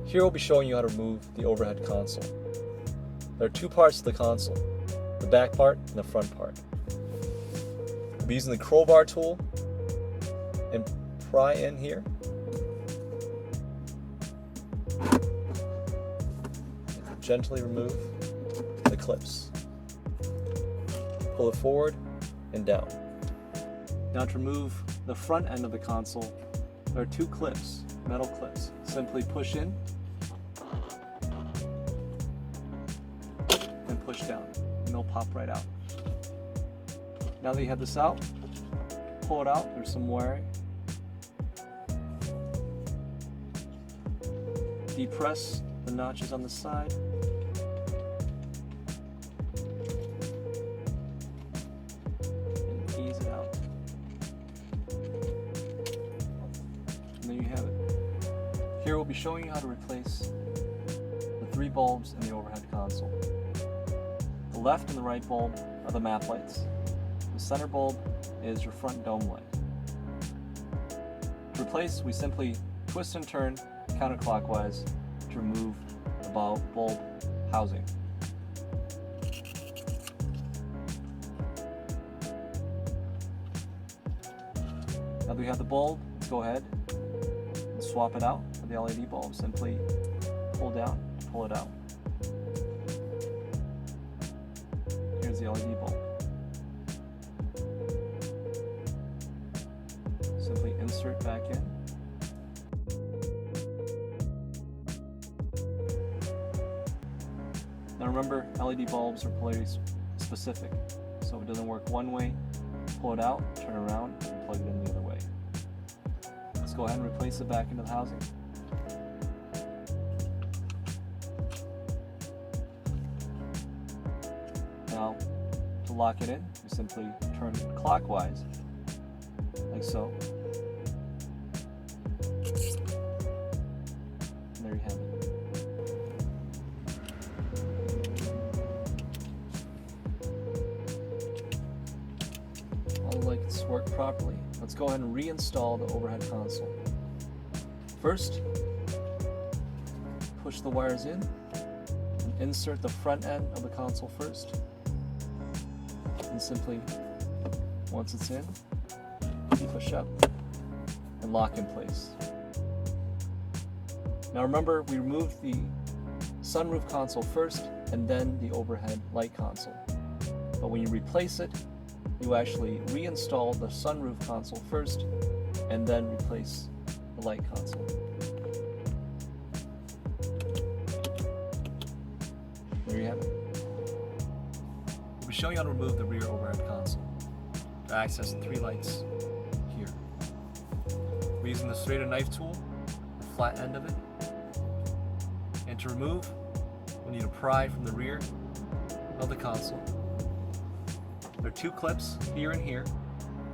Here we'll be showing you how to remove the overhead console. There are two parts to the console, the back part and the front part. We'll be using the crowbar tool and pry in here. And gently remove the clips. Pull it forward and down. Now to remove the front end of the console, there are two clips, metal clips. Simply push in and push down, and they'll pop right out. Now that you have this out, pull it out. There's some wiring. Depress the notches on the side. And ease it out. And there you have it. Here we'll be showing you how to replace the three bulbs in the overhead console. The left and the right bulb are the map lights. The center bulb is your front dome light. To replace, we simply twist and turn counterclockwise to remove the bulb housing. Now that we have the bulb, let's go ahead and swap it out for the LED bulb. Simply pull down, pull it out. Here's the LED bulb. Simply insert back in. Now remember, LED bulbs are polarity specific, so if it doesn't work one way, pull it out, turn around, and plug it in the other way. Let's go ahead and replace it back into the housing. Now, to lock it in, you simply turn clockwise, like so. And there you have it. All the lights work properly. Let's go ahead and reinstall the overhead console. First, push the wires in and insert the front end of the console first. And simply, once it's in, push up and lock in place. Now remember, we removed the sunroof console first and then the overhead light console. But when you replace it, you actually reinstall the sunroof console first and then replace the light console. There you have it. We'll be showing you how to remove the rear overhead console to access the three lights here. We're using the serrated knife tool, the flat end of it. And to remove, we need a pry from the rear of the console. There are two clips here and here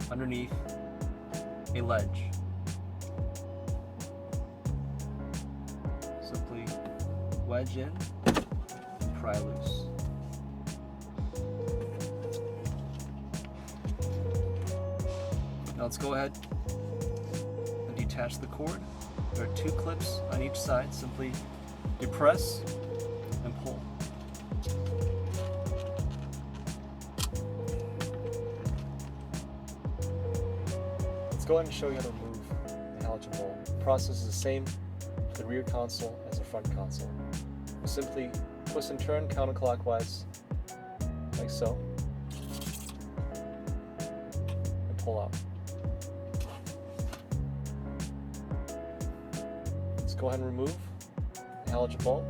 underneath a ledge. Simply wedge in and pry loose. Now let's go ahead and detach the cord. There are two clips on each side. Simply depress and pull. Let's go ahead and show you how to remove the halogen bulb. The process is the same for the rear console as the front console. We simply twist and turn counterclockwise, like so, and pull out. Let's go ahead and remove the halogen bulb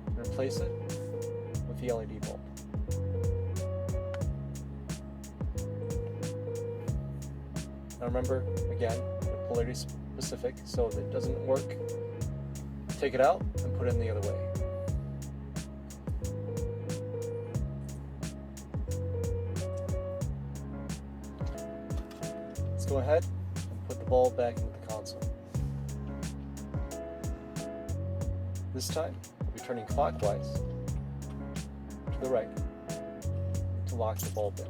and replace it with the LED bulb. Now remember, again, they're polarity specific, so if it doesn't work, take it out and put it in the other way. Let's go ahead and put the bulb back into the console. This time, we'll be turning clockwise to the right to lock the bulb in.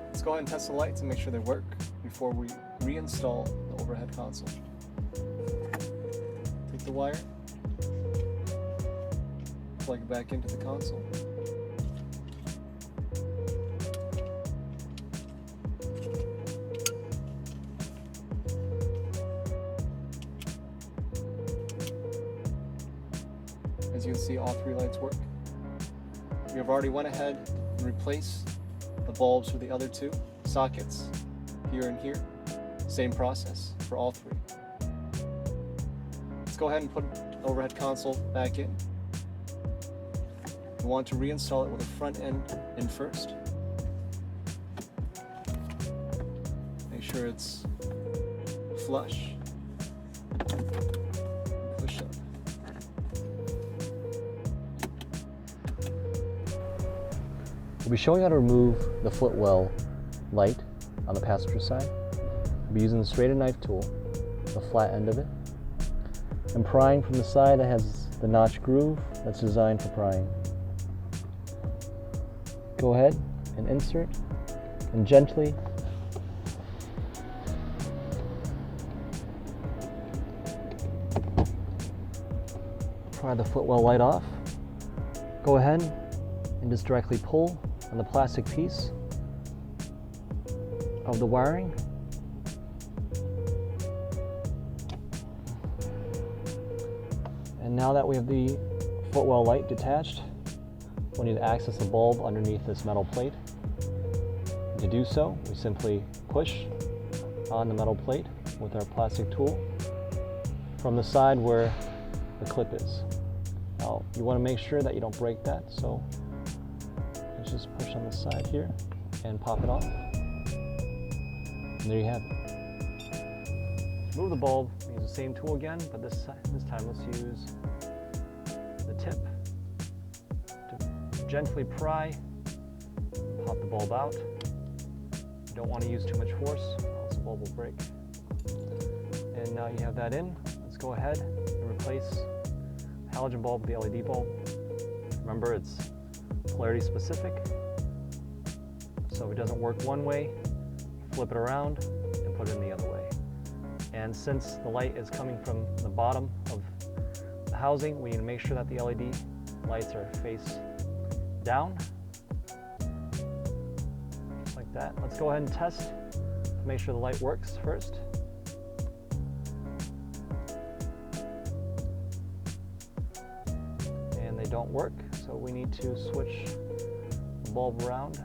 Let's go ahead and test the lights and make sure they work before we reinstall the overhead console. the wire, plug it back into the console. As you can see, all three lights work. We have already went ahead and replaced the bulbs for the other two sockets, here and here. Same process for all three. Let's go ahead and put the overhead console back in. We want to reinstall it with the front end in first. Make sure it's flush. Push up. We'll be showing how to remove the footwell light on the passenger side. We'll be using the serrated knife tool, the flat end of it, and prying from the side that has the notch groove that's designed for prying. Go ahead and insert and gently pry the footwell light off. Go ahead and just directly pull on the plastic piece of the wiring. And now that we have the footwell light detached, we'll need to access the bulb underneath this metal plate. To do so, we simply push on the metal plate with our plastic tool from the side where the clip is. Now, you want to make sure that you don't break that, so let's just push on the side here and pop it off. And there you have it. To move the bulb, we use the same tool again, but this time let's use the tip to gently pry, pop the bulb out. You don't want to use too much force, or else the bulb will break. And now you have that in. Let's go ahead and replace the halogen bulb with the LED bulb. Remember, it's polarity specific, so if it doesn't work one way, flip it around and put it in the other way. And since the light is coming from the bottom of the housing, we need to make sure that the LED lights are face down, just like that. Let's go ahead and test to make sure the light works first. And they don't work, so we need to switch the bulb around.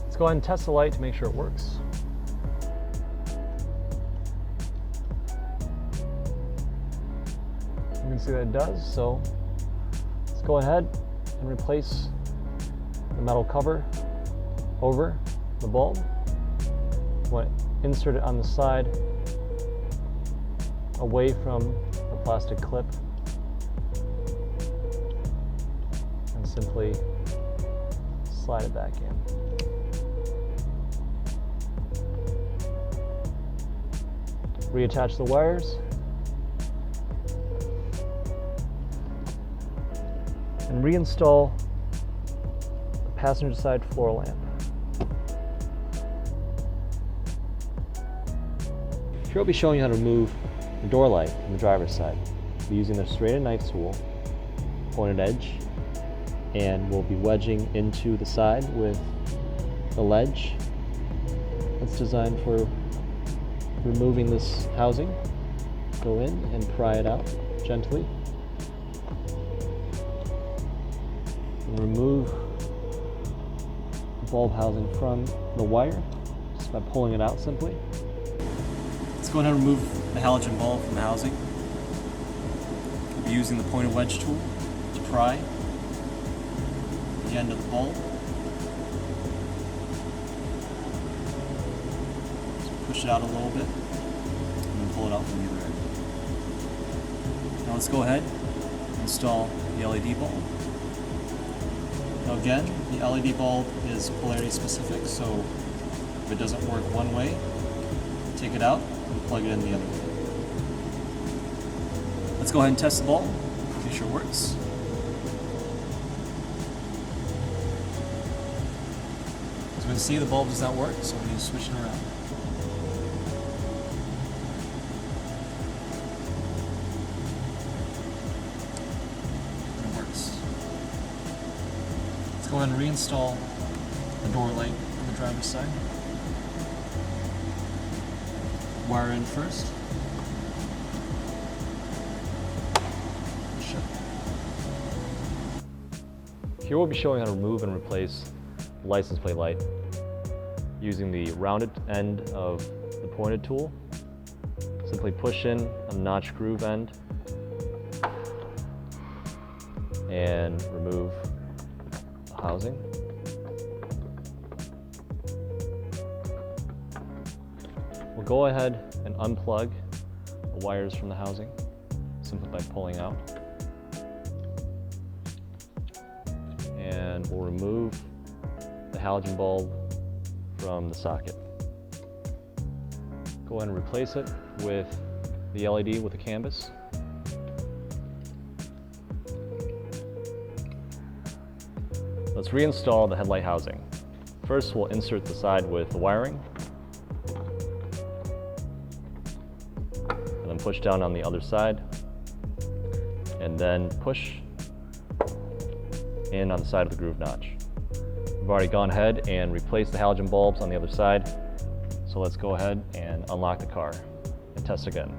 Let's go ahead and test the light to make sure it works. You can see that it does, so let's go ahead and replace the metal cover over the bulb. You want to insert it on the side away from the plastic clip and simply slide it back in. Reattach the wires and reinstall the passenger side floor lamp. Here I'll be showing you how to remove the door light from the driver's side. We'll be using the serrated knife tool, pointed edge, and we'll be wedging into the side with the ledge that's designed for removing this housing. Go in and pry it out gently. And remove the bulb housing from the wire just by pulling it out simply. Let's go ahead and remove the halogen bulb from the housing. We'll be using the pointed wedge tool to pry the end of the bulb. Push it out a little bit, and then pull it out from the other end. Now let's go ahead and install the LED bulb. Now again, the LED bulb is polarity specific, so If it doesn't work one way, take it out and plug it in the other way. Let's go ahead and test the bulb, make sure it works. As we can see, the bulb does not work, so we need to switch it around. And it works. Let's go ahead and reinstall the door light on the driver's side. Wire in first. Shut. Here we'll be showing how to remove and replace the license plate light using the rounded end of the pointed tool. Simply push in a notch groove end and remove the housing. We'll go ahead and unplug the wires from the housing simply by pulling out. And we'll remove the halogen bulb from the socket. Go ahead and replace it with the LED with the canvas. Let's reinstall the headlight housing. First, we'll insert the side with the wiring, and then push down on the other side, and then push in on the side of the groove notch. We've already gone ahead and replaced the halogen bulbs on the other side, so let's go ahead and unlock the car and test again.